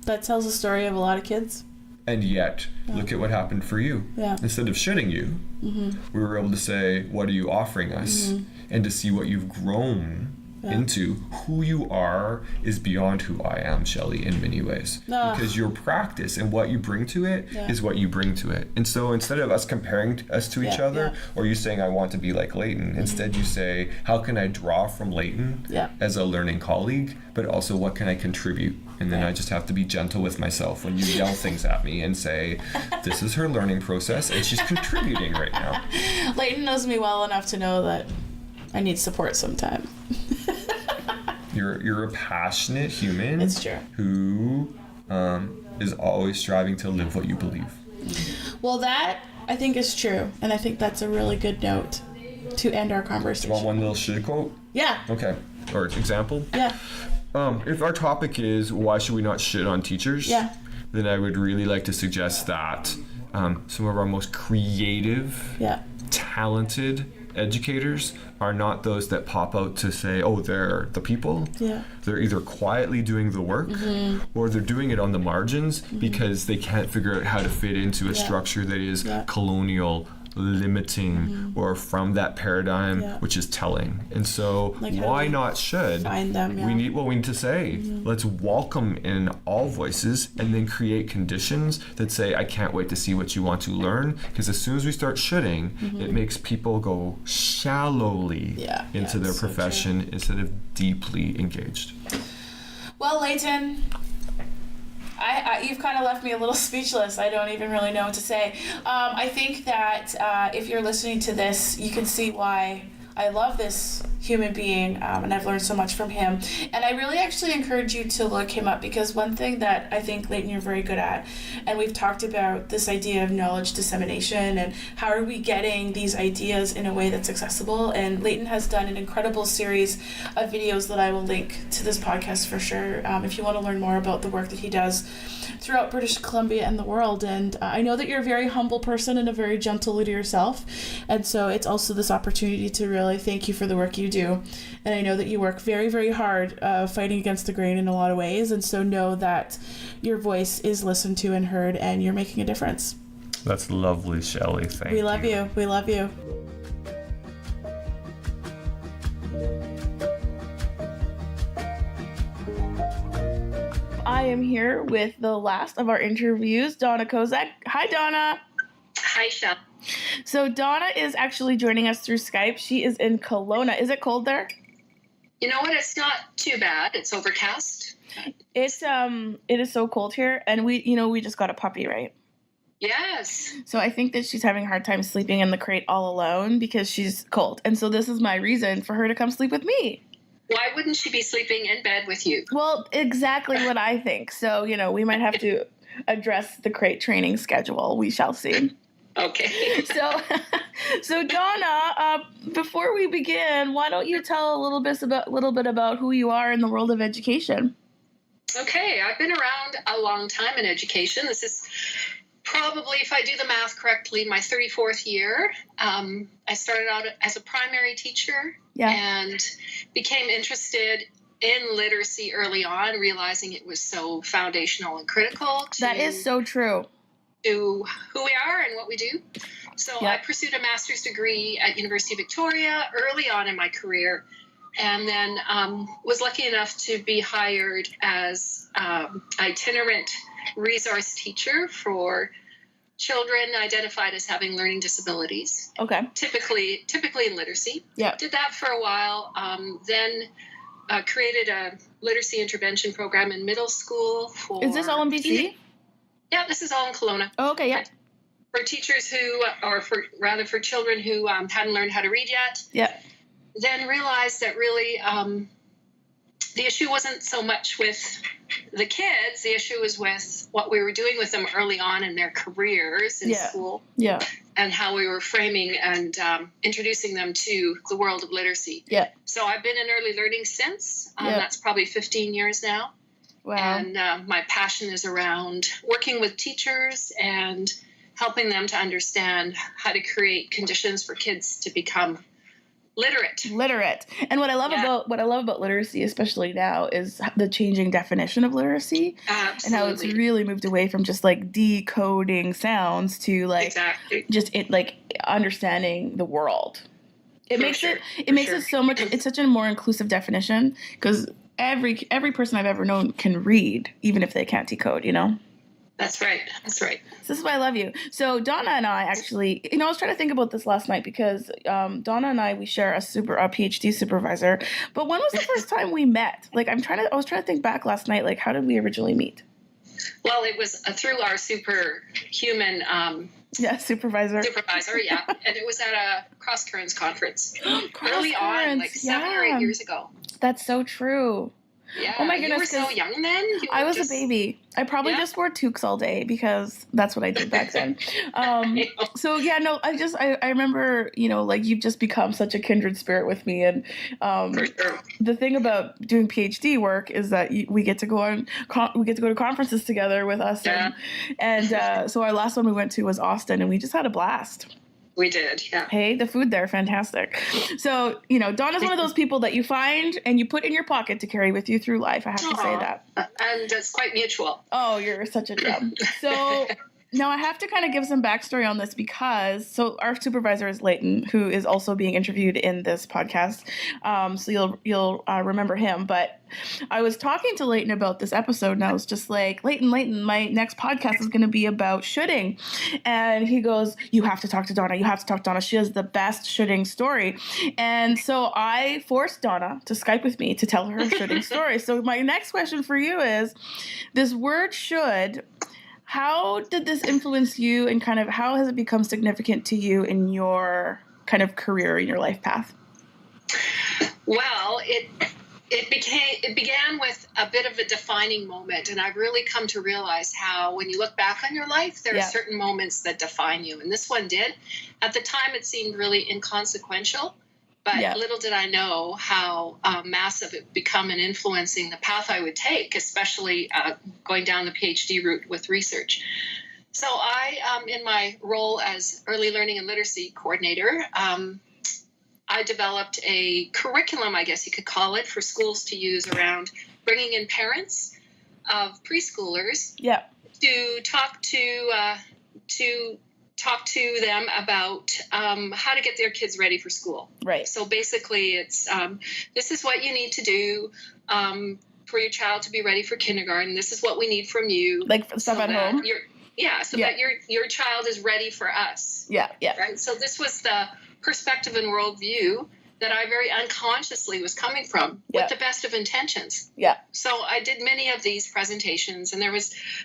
That tells the story of a lot of kids. And yet, look at what happened for you. Instead of shitting you, we were able to say, what are you offering us? And to see what you've grown into. Who you are is beyond who I am, Shelley, in many ways. Because your practice and what you bring to it is what you bring to it. And so instead of us comparing us to each other, or you saying, I want to be like Layton, instead you say, how can I draw from Layton as a learning colleague, but also what can I contribute? And then I just have to be gentle with myself when you yell things at me and say, this is her learning process and she's contributing right now. Layton knows me well enough to know that I need support sometime. You're a passionate human. It's true. Who is always striving to live what you believe. Well, that I think is true, and I think that's a really good note to end our conversation. Want one little shit quote? Yeah. Okay. Or example? Yeah. If our topic is why should we not shit on teachers, Yeah. then I would really like to suggest that some of our most creative, Yeah. talented educators are not those that pop out to say, oh, they're the people. Yeah. They're either quietly doing the work or they're doing it on the margins because they can't figure out how to fit into a structure that is colonial, limiting, or from that paradigm, which is telling. And so Like how why we not should find them, we need what we need to say. Let's welcome in all voices and then create conditions that say, I can't wait to see what you want to learn, because as soon as we start shoulding, it makes people go shallowly into their so profession instead of deeply engaged. Well, Layton, you've kind of left me a little speechless. I don't even really know what to say. I think that if you're listening to this, you can see why I love this human being, and I've learned so much from him. And I really actually encourage you to look him up, because one thing that I think, Layton, you're very good at, and we've talked about this idea of knowledge dissemination and how are we getting these ideas in a way that's accessible. And Layton has done an incredible series of videos that I will link to this podcast for sure, if you want to learn more about the work that he does throughout British Columbia and the world. And I know that you're a very humble person and a very gentle leader yourself, and so it's also this opportunity to really thank you for the work you do. And I know that you work very, very hard fighting against the grain in a lot of ways, and so know that your voice is listened to and heard, and you're making a difference. That's lovely, Shelley. Thank you. We love you. We love you. I am here with the last of our interviews, Donna Kozak. Hi, Donna. Hi, Shell. So Donna is actually joining us through Skype. She is in Kelowna. Is it cold there? You know what? It's not too bad. It's overcast. It is so cold here, and we just got a puppy, right? Yes. So I think that she's having a hard time sleeping in the crate all alone because she's cold. And so this is my reason for her to come sleep with me. Why wouldn't she be sleeping in bed with you? Well, exactly what I think. So, we might have to address the crate training schedule. We shall see. Okay. So Donna, before we begin, why don't you tell a little bit about who you are in the world of education? Okay, I've been around a long time in education. This is probably, if I do the math correctly, my 34th year. I started out as a primary teacher and became interested in literacy early on, realizing it was so foundational and critical. That is so true. To who we are and what we do. So I pursued a master's degree at University of Victoria early on in my career, and then was lucky enough to be hired as itinerant resource teacher for children identified as having learning disabilities. Okay. Typically in literacy. Yeah. Did that for a while. Then created a literacy intervention program in middle school for. Is this all in BC? Yeah, this is all in Kelowna. Oh, okay, yeah. For teachers for children who hadn't learned how to read yet. Yeah. Then realized that really the issue wasn't so much with the kids. The issue was with what we were doing with them early on in their careers in school. Yeah. And how we were framing and introducing them to the world of literacy. Yeah. So I've been in early learning since. That's probably 15 years now. Wow. And my passion is around working with teachers and helping them to understand how to create conditions for kids to become literate. And what I love about literacy, especially now, is the changing definition of literacy. Absolutely. And how it's really moved away from just like decoding sounds to like just understanding the world. It makes it so much. It's such a more inclusive definition, because every person I've ever known can read, even if they can't decode. That's right. So this is why I love you. So Donna and I actually, I was trying to think about this last night, because Donna and I, we share a PhD supervisor. But when was the first time we met? I was trying to think back last night. Like, how did we originally meet? Well, it was through our superhuman. Supervisor. Yeah, and it was at a Cross Currents conference early on, like 7 or 8 years ago. That's so true. Yeah. Oh my goodness. You were so young then? I was a baby. I probably just wore toques all day because that's what I did back then. So yeah, no, I remember, like you've just become such a kindred spirit with me. And For sure. the thing about doing PhD work is that we get to go to conferences together with us. Yeah. And so our last one we went to was Austin, and we just had a blast. We did, yeah. Hey, the food there, fantastic. So, Donna's one of those people that you find and you put in your pocket to carry with you through life. I have to say that. And it's quite mutual. Oh, you're such a gem. So now I have to kind of give some backstory on this because our supervisor is Layton, who is also being interviewed in this podcast. So you'll remember him. But I was talking to Layton about this episode, and I was just like, Layton, my next podcast is going to be about shoulding. And he goes, you have to talk to Donna. You have to talk to Donna. She has the best shoulding story. And so I forced Donna to Skype with me to tell her shoulding story. So my next question for you is, this word should, how did this influence you, and kind of how has it become significant to you in your kind of career, in your life path? Well, it began with a bit of a defining moment, and I've really come to realize how when you look back on your life, there are certain moments that define you, and this one did. At the time, it seemed really inconsequential, but little did I know how massive it would become in influencing the path I would take, especially going down the PhD route with research. So I, in my role as early learning and literacy coordinator, I developed a curriculum, I guess you could call it, for schools to use around bringing in parents of preschoolers to talk to them about how to get their kids ready for school. Right. So basically it's, this is what you need to do for your child to be ready for kindergarten. This is what we need from you. Like stuff at home? That your child is ready for us. Yeah. Right. So this was the perspective and worldview that I very unconsciously was coming from with the best of intentions. Yeah. So I did many of these presentations, and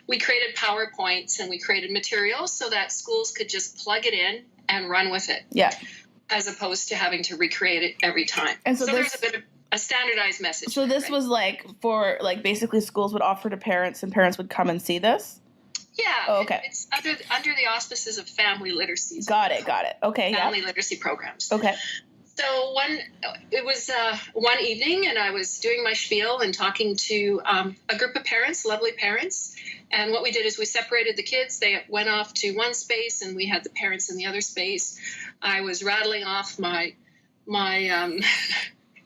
we created PowerPoints and we created materials so that schools could just plug it in and run with it. Yeah. As opposed to having to recreate it every time. And so there's a bit of a standardized message. So this was basically schools would offer to parents, and parents would come and see this? Yeah. Oh, okay. It's under the auspices of family literacy. Got it. Okay. Family literacy programs. Okay. So it was one evening, and I was doing my spiel and talking to a group of parents, lovely parents. And what we did is we separated the kids. They went off to one space, and we had the parents in the other space. I was rattling off my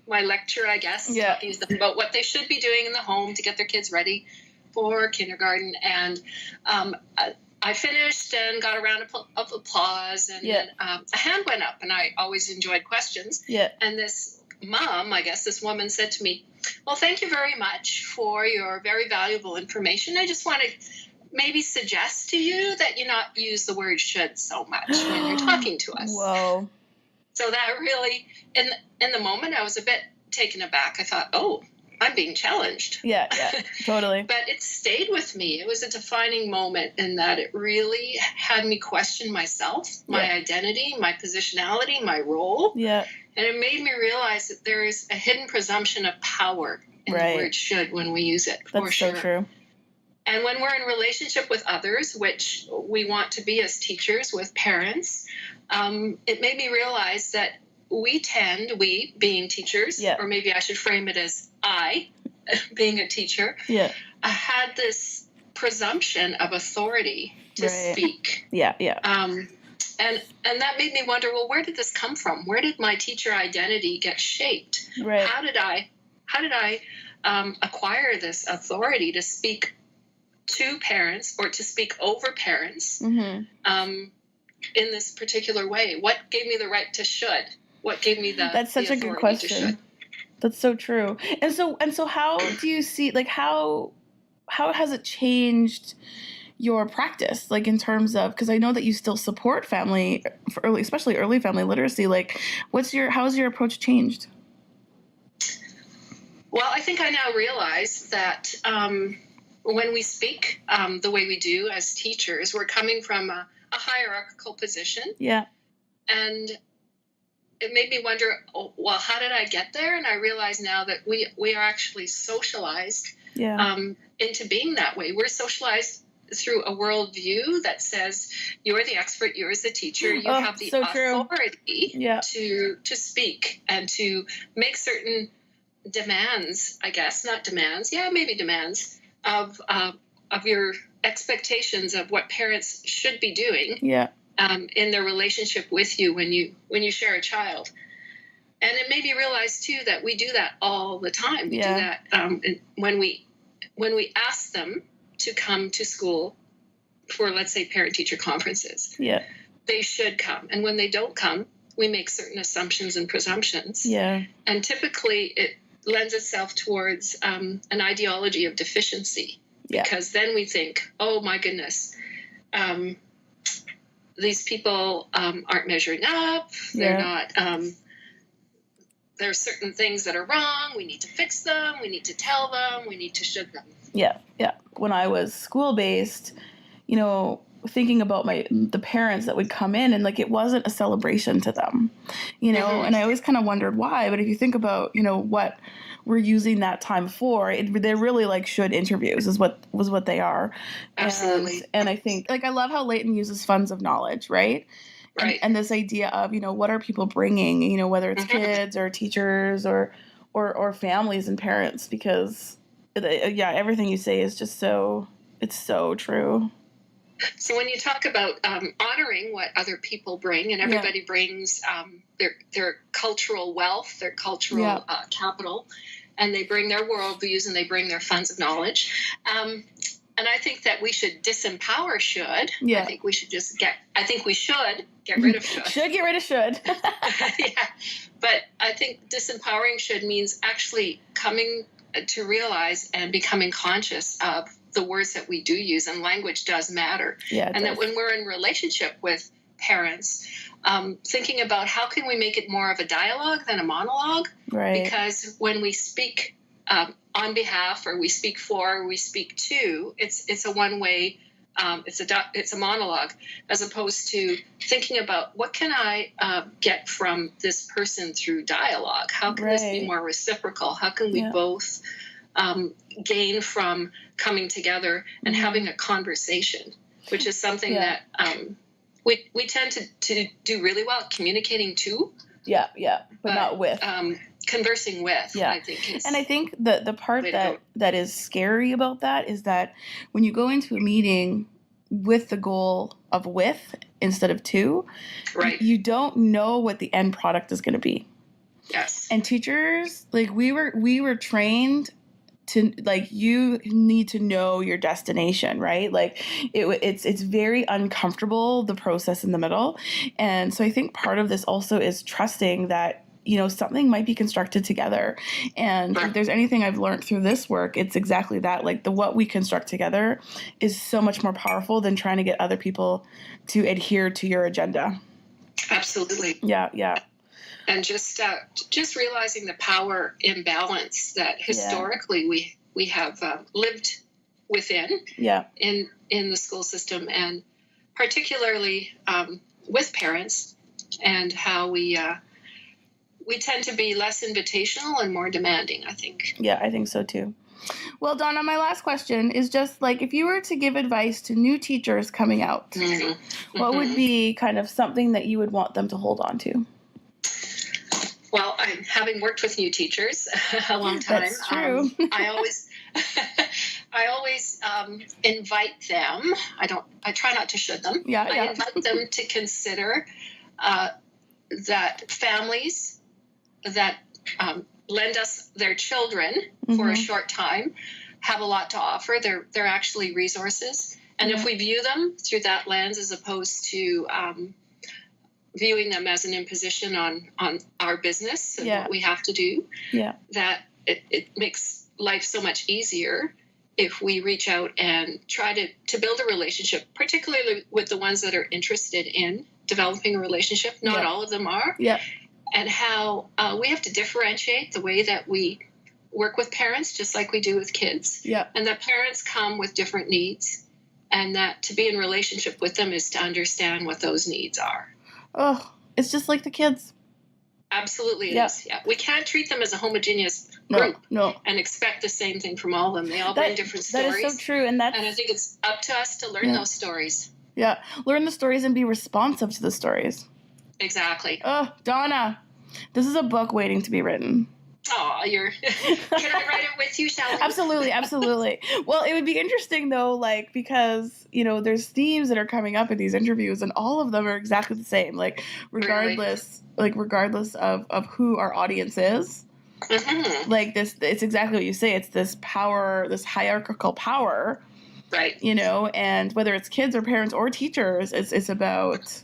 lecture, I guess, talking to them about what they should be doing in the home to get their kids ready for kindergarten. And I finished and got a round of applause, and then a hand went up, and I always enjoyed questions. Yeah. And this mom, I guess this woman, said to me, well, thank you very much for your very valuable information. I just want to maybe suggest to you that you not use the word should so much when you're talking to us. Whoa. So that really, in the moment, I was a bit taken aback. I thought, oh, I'm being challenged. Yeah, totally. But it stayed with me. It was a defining moment in that it really had me question myself, my identity, my positionality, my role. Yeah. And it made me realize that there is a hidden presumption of power in the word should when we use it. That's so true. And when we're in relationship with others, which we want to be as teachers with parents, it made me realize that we being teachers, or maybe I should frame it as I, being a teacher, I had this presumption of authority to speak. Yeah. And that made me wonder, well, where did this come from? Where did my teacher identity get shaped? Right. How did I acquire this authority to speak to parents or to speak over parents in this particular way? What gave me the right to should? What gave me That's such a good question. That's so true. And so how do you see, like, how has it changed your practice, like in terms of, because I know that you still support family, especially early family literacy, like how has your approach changed? Well, I think I now realize that when we speak the way we do as teachers, we're coming from a hierarchical position. Yeah. And it made me wonder, oh, well, how did I get there? And I realize now that we are actually socialized into being that way. We're socialized through a worldview that says you're the expert, you're the teacher, you have the authority to speak and to make certain demands, I guess, not demands, maybe demands of your expectations of what parents should be doing in their relationship with you when you share a child. And it made me realize too that we do that all the time. We do that when we ask them to come to school for, let's say, parent-teacher conferences. Yeah. They should come. And when they don't come, we make certain assumptions and presumptions. Yeah. And typically it lends itself towards an ideology of deficiency. Yeah. Because then we think, oh, my goodness, these people aren't measuring up. They're not... there are certain things that are wrong. We need to fix them. We need to tell them. We need to should them. Yeah, yeah. When I was school-based, thinking about the parents that would come in and like it wasn't a celebration to them, and I always kind of wondered why. But if you think about, what we're using that time for, they're really like should interviews was what they are. Absolutely. And I think I love how Layton uses funds of knowledge, right? Right. And this idea of, what are people bringing, whether it's kids or teachers or families and parents, because, everything you say is just it's so true. So when you talk about honoring what other people bring, and everybody brings their cultural wealth, their cultural capital, and they bring their worldviews and they bring their funds of knowledge. And I think that we should disempower should. Yeah. I think we should get rid of should. Should get rid of should. Yeah. But I think disempowering should means actually coming to realize and becoming conscious of the words that we do use, and language does matter. Yeah, and that when we're in relationship with parents, thinking about how can we make it more of a dialogue than a monologue? Right. Because when we speak on behalf, or we speak for, or we speak to, it's a one-way, it's a monologue, as opposed to thinking about what can I get from this person through dialogue? How can this be more reciprocal? How can we both gain from coming together and having a conversation, which is something that we tend to do really well at communicating to. Yeah, but not with. Conversing with, I think. And I think the part that is scary about that is that when you go into a meeting with the goal of with instead of to, you don't know what the end product is going to be. Yes. And teachers, we were trained to, you need to know your destination, right? It's very uncomfortable, the process in the middle. And so I think part of this also is trusting that, something might be constructed together. And if there's anything I've learned through this work, it's exactly that. What we construct together is so much more powerful than trying to get other people to adhere to your agenda. Absolutely. Yeah. And just realizing the power imbalance that historically we have lived within in the school system, and particularly with parents, and how we tend to be less invitational and more demanding, I think. Yeah, I think so too. Well, Donna, my last question is just if you were to give advice to new teachers coming out, what would be kind of something that you would want them to hold on to? Well, having worked with new teachers a long time, that's true. I always invite them. I try not to should them. I invite them to consider that families that lend us their children for a short time have a lot to offer. They're actually resources. And if we view them through that lens, as opposed to viewing them as an imposition on our business and what we have to do, that it makes life so much easier if we reach out and try to build a relationship, particularly with the ones that are interested in developing a relationship. Not all of them are. Yeah. And how we have to differentiate the way that we work with parents, just like we do with kids. Yeah. And that parents come with different needs, and that to be in relationship with them is to understand what those needs are. Oh, it's just like the kids. Absolutely it is. Yeah. We can't treat them as a homogeneous group and expect the same thing from all of them. They all bring different stories. That is so true. And I think it's up to us to learn those stories. Yeah. Learn the stories and be responsive to the stories. Exactly. Oh, Donna, this is a book waiting to be written. Oh, can I write it with you, shall we? Absolutely, absolutely. Well, it would be interesting though, like, because, there's themes that are coming up in these interviews and all of them are exactly the same. Like, regardless of who our audience is. Mm-hmm. Like it's exactly what you say. It's this power, this hierarchical power. Right. And whether it's kids or parents or teachers, it's about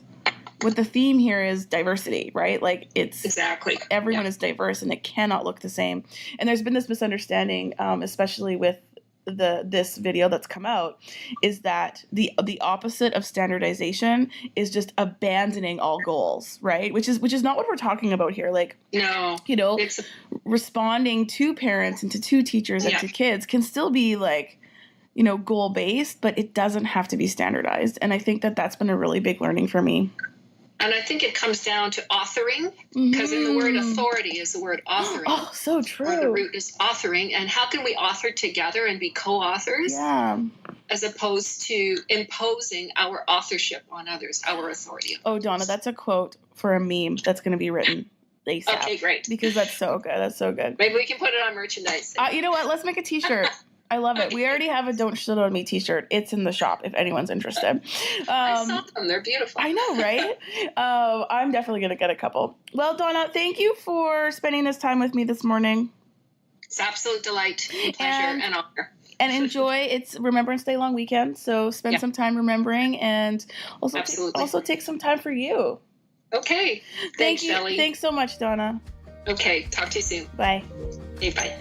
what the theme here is diversity, right? Like it's exactly everyone is diverse and it cannot look the same. And there's been this misunderstanding, especially with this video that's come out, is that the opposite of standardization is just abandoning all goals, right? Which is not what we're talking about here. Like, no, responding to parents and to teachers and to kids can still be like, goal based, but it doesn't have to be standardized. And I think that's been a really big learning for me. And I think it comes down to authoring, because in the word authority is the word authoring. Oh, so true. Or the root is authoring. And how can we author together and be co-authors? Yeah. As opposed to imposing our authorship on others, our authority. Oh, Donna, that's a quote for a meme that's going to be written ASAP. Okay, great. Because that's so good. That's so good. Maybe we can put it on merchandise. You know what? Let's make a t-shirt. I love it. We already have a Don't Shit On Me t-shirt. It's in the shop if anyone's interested. I saw them. They're beautiful. I know, right? I'm definitely going to get a couple. Well, Donna, thank you for spending this time with me this morning. It's an absolute delight and pleasure and honor. And enjoy. It's Remembrance Day long weekend, so spend some time remembering and also take some time for you. Okay. Thanks, Shelley. Thanks so much, Donna. Okay. Talk to you soon. Bye. Okay, bye.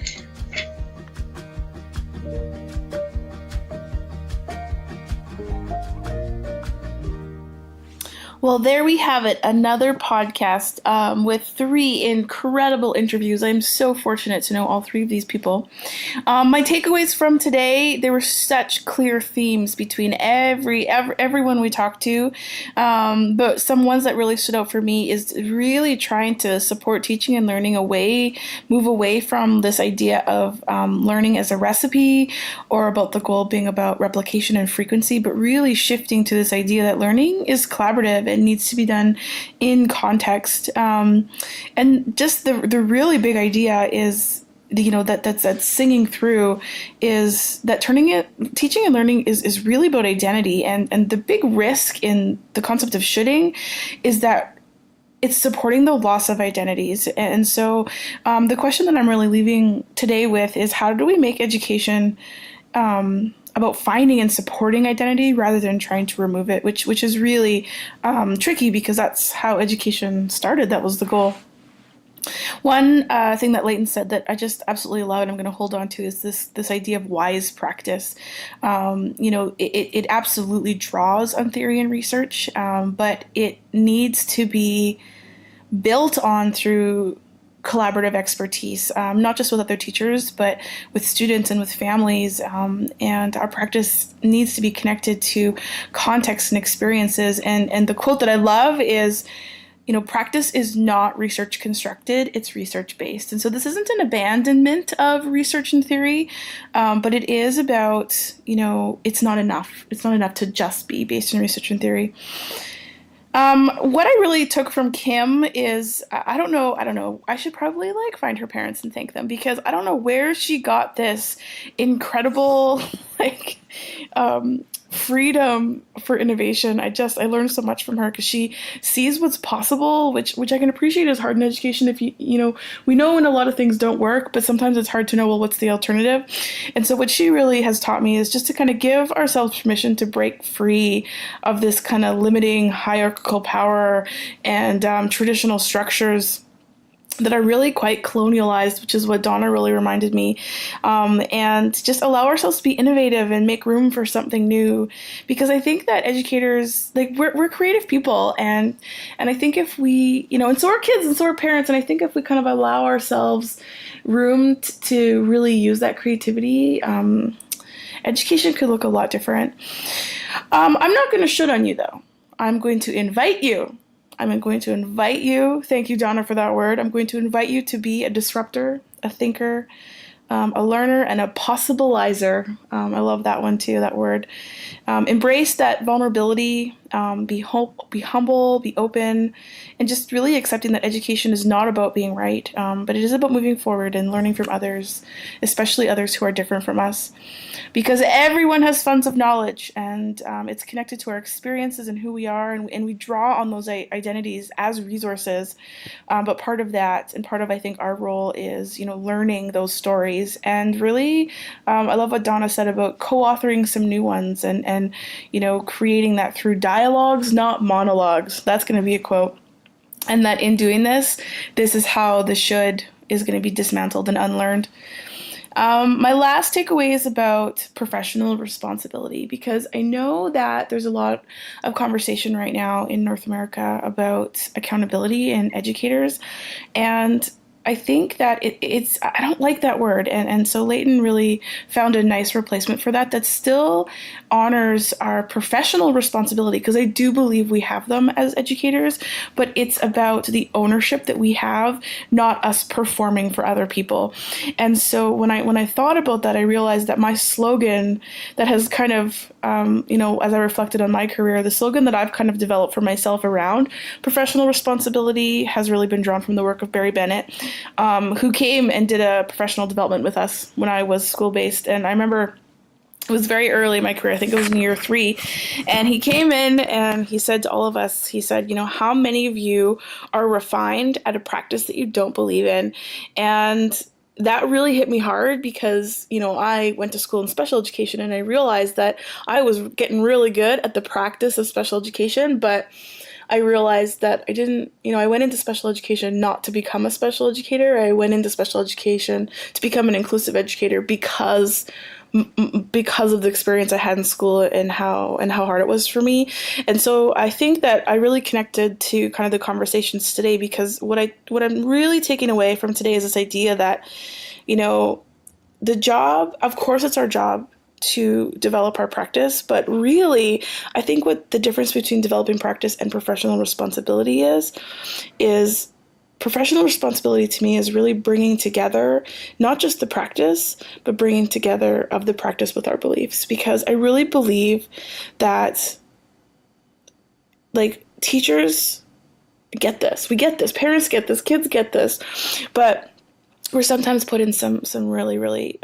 Well, there we have it, another podcast with 3 incredible interviews. I'm so fortunate to know all 3 of these people. My takeaways from today, there were such clear themes between everyone we talked to, but some ones that really stood out for me is really trying to support teaching and learning move away from this idea of learning as a recipe or about the goal being about replication and frequency, but really shifting to this idea that learning is collaborative. It needs to be done in context. And just the really big idea is, that's singing through is that teaching and learning is really about identity. And the big risk in the concept of shoulding is that it's supporting the loss of identities. And so the question that I'm really leaving today with is, how do we make education about finding and supporting identity rather than trying to remove it, which is really tricky because that's how education started. That was the goal. One thing that Layton said that I just absolutely love and I'm going to hold on to is this idea of wise practice. It absolutely draws on theory and research, but it needs to be built on through collaborative expertise, not just with other teachers, but with students and with families. And our practice needs to be connected to context and experiences. And the quote that I love is, practice is not research constructed, it's research based. And so this isn't an abandonment of research and theory, but it is about, it's not enough. It's not enough to just be based in research and theory. What I really took from Kim is, I don't know, I should probably find her parents and thank them, because I don't know where she got this incredible, freedom for innovation. I learned so much from her because she sees what's possible, which I can appreciate is hard in education. If we know when a lot of things don't work, but sometimes it's hard to know, well, what's the alternative? And so what she really has taught me is just to kind of give ourselves permission to break free of this kind of limiting hierarchical power and traditional structures that are really quite colonialized, which is what Donna really reminded me, and just allow ourselves to be innovative and make room for something new, because I think that educators, we're creative people, and I think if we, and so are kids and so are parents, and I think if we kind of allow ourselves room to really use that creativity, education could look a lot different. I'm not going to shit on you though. I'm going to invite you I'm going to invite you, thank you, Donna, for that word. I'm going to invite you to be a disruptor, a thinker, a learner, and a possibilizer. I love that one too, that word. Embrace that vulnerability, be humble, be open, and just really accepting that education is not about being right, but it is about moving forward and learning from others, especially others who are different from us. Because everyone has funds of knowledge, and it's connected to our experiences and who we are, and we draw on those identities as resources. But part of that, and part of, I think, our role is, learning those stories. And really, I love what Donna said about co-authoring some new ones and creating that through dialogues, not monologues. That's going to be a quote. And that in doing this is how the should is going to be dismantled and unlearned. My last takeaway is about professional responsibility, because I know that there's a lot of conversation right now in North America about accountability in educators, and I think that I don't like that word. And so Layton really found a nice replacement for that still honors our professional responsibility, because I do believe we have them as educators, but it's about the ownership that we have, not us performing for other people. And so when I thought about that, I realized that my slogan that has kind of, as I reflected on my career, the slogan that I've kind of developed for myself around professional responsibility has really been drawn from the work of Barry Bennett, who came and did a professional development with us when I was school-based. And I remember it was very early in my career. I think it was in year 3. And he came in and he said to all of us, he said, how many of you are refined at a practice that you don't believe in? And that really hit me hard, because, I went to school in special education, and I realized that I was getting really good at the practice of special education, but I realized that I didn't, I went into special education not to become a special educator. I went into special education to become an inclusive educator because of the experience I had in school and how hard it was for me. And so I think that I really connected to kind of the conversations today, because what I'm really taking away from today is this idea that, the job, of course it's our job to develop our practice, but really, I think what the difference between developing practice and professional responsibility is professional responsibility to me is really bringing together not just the practice, but bringing together of the practice with our beliefs. Because I really believe that, teachers get this, we get this, parents get this, kids get this, but we're sometimes put in some really, really,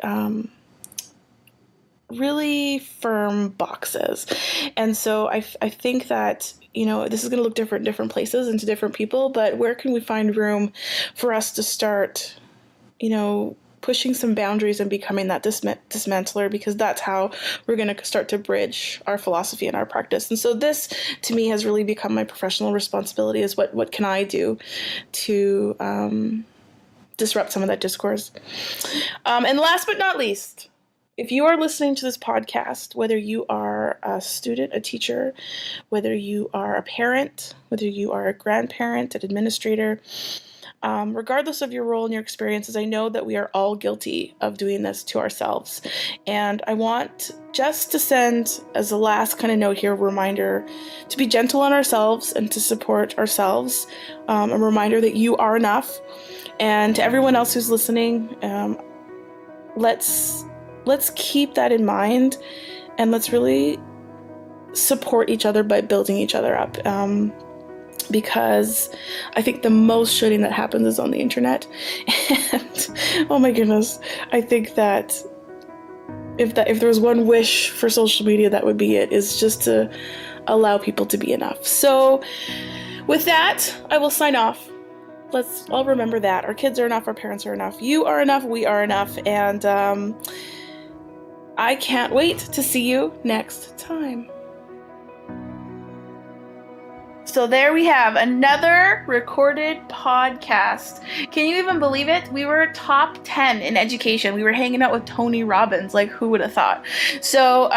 really firm boxes. And so I think that, this is going to look different in different places and to different people, but where can we find room for us to start, pushing some boundaries and becoming that dismantler, because that's how we're going to start to bridge our philosophy and our practice. And so this, to me, has really become my professional responsibility, is what can I do to disrupt some of that discourse. And last but not least, if you are listening to this podcast, whether you are a student, a teacher, whether you are a parent, whether you are a grandparent, an administrator, regardless of your role and your experiences, I know that we are all guilty of doing this to ourselves. And I want just to send, as a last kind of note here, a reminder to be gentle on ourselves and to support ourselves. A reminder that you are enough. And to everyone else who's listening, let's keep that in mind, and let's really support each other by building each other up. Because I think the most shooting that happens is on the internet. And oh my goodness, I think that if there was one wish for social media, that would be it, is just to allow people to be enough. So with that, I will sign off. Let's all remember that our kids are enough, our parents are enough, you are enough, we are enough, and I can't wait to see you next time. So there we have another recorded podcast. Can you even believe it? We were top 10 in education. We were hanging out with Tony Robbins. Like, who would have thought? So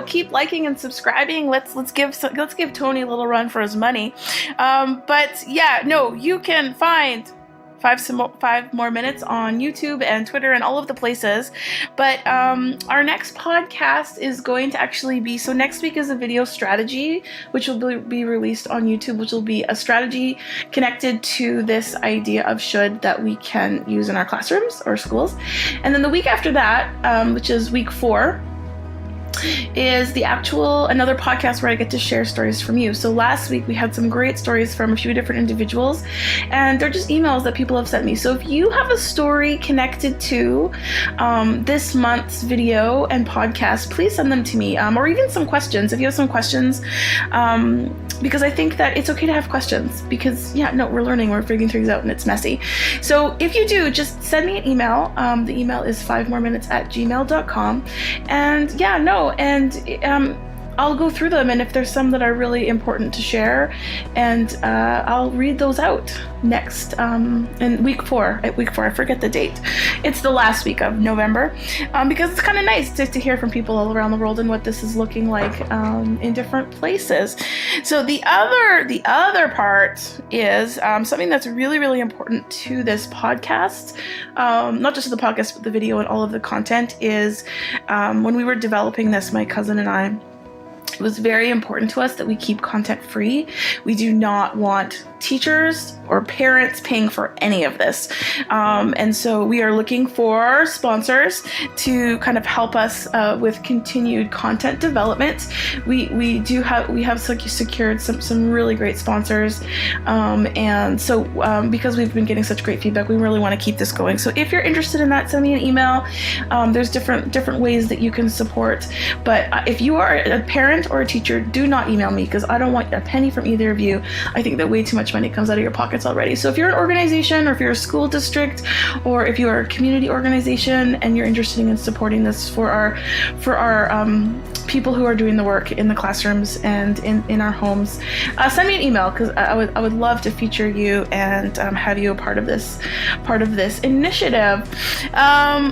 keep liking and subscribing. Let's give Tony a little run for his money. You can find 5 more minutes on YouTube and Twitter and all of the places. But our next podcast is going to actually be, so next week is a video strategy, which will be released on YouTube, which will be a strategy connected to this idea of should that we can use in our classrooms or schools. And then the week after that, which is week 4, is another podcast where I get to share stories from you. So last week we had some great stories from a few different individuals, and they're just emails that people have sent me. So if you have a story connected to this month's video and podcast, please send them to me, or even some questions. If you have some questions, because I think that it's okay to have questions, because we're learning, we're figuring things out, and it's messy. So if you do, just send me an email. The email is 5moreminutes@gmail.com. And I'll go through them, and if there's some that are really important to share, and I'll read those out next in week 4. At week 4, I forget the date. It's the last week of November, because it's kind of nice to hear from people all around the world and what this is looking like in different places. So the other part is something that's really, really important to this podcast, not just the podcast, but the video and all of the content, is when we were developing this, my cousin and I, it was very important to us that we keep content free. We do not want teachers or parents paying for any of this. And so we are looking for sponsors to kind of help us with continued content development. We have secured some really great sponsors. And so because we've been getting such great feedback, we really want to keep this going. So if you're interested in that, send me an email. There's different ways that you can support. But if you are a parent or a teacher, do not email me, because I don't want a penny from either of you. I think that way too much money comes out of your pockets already. So if you're an organization, or if you're a school district, or if you are a community organization and you're interested in supporting this for our people who are doing the work in the classrooms and in our homes, send me an email, because I would love to feature you and have you a part of this initiative.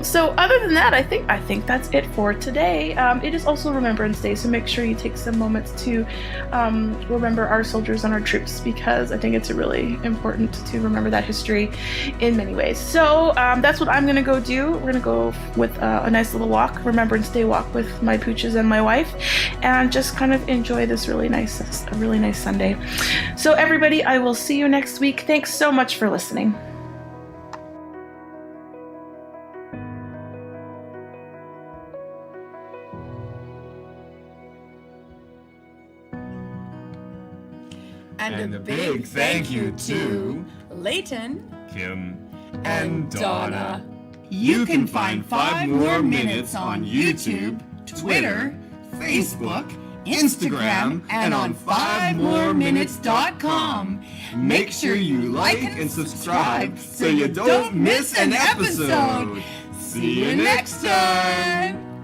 So other than that, I think that's it for today. It is also Remembrance Day, so make sure you take some moments to remember our soldiers and our troops, because I think it's really important to remember that history in many ways. So that's what I'm going to go do. We're going to go with a nice little walk, Remembrance Day walk, with my pooches and my wife, and just kind of enjoy this really nice Sunday. So everybody, I will see you next week. Thanks so much for listening. And a big thank you to Layton, Kim, and Donna. You can find 5 More Minutes on YouTube, Twitter, Facebook, Instagram, and on 5moreminutes.com. Make sure you like and subscribe so you don't miss an episode. See you next time.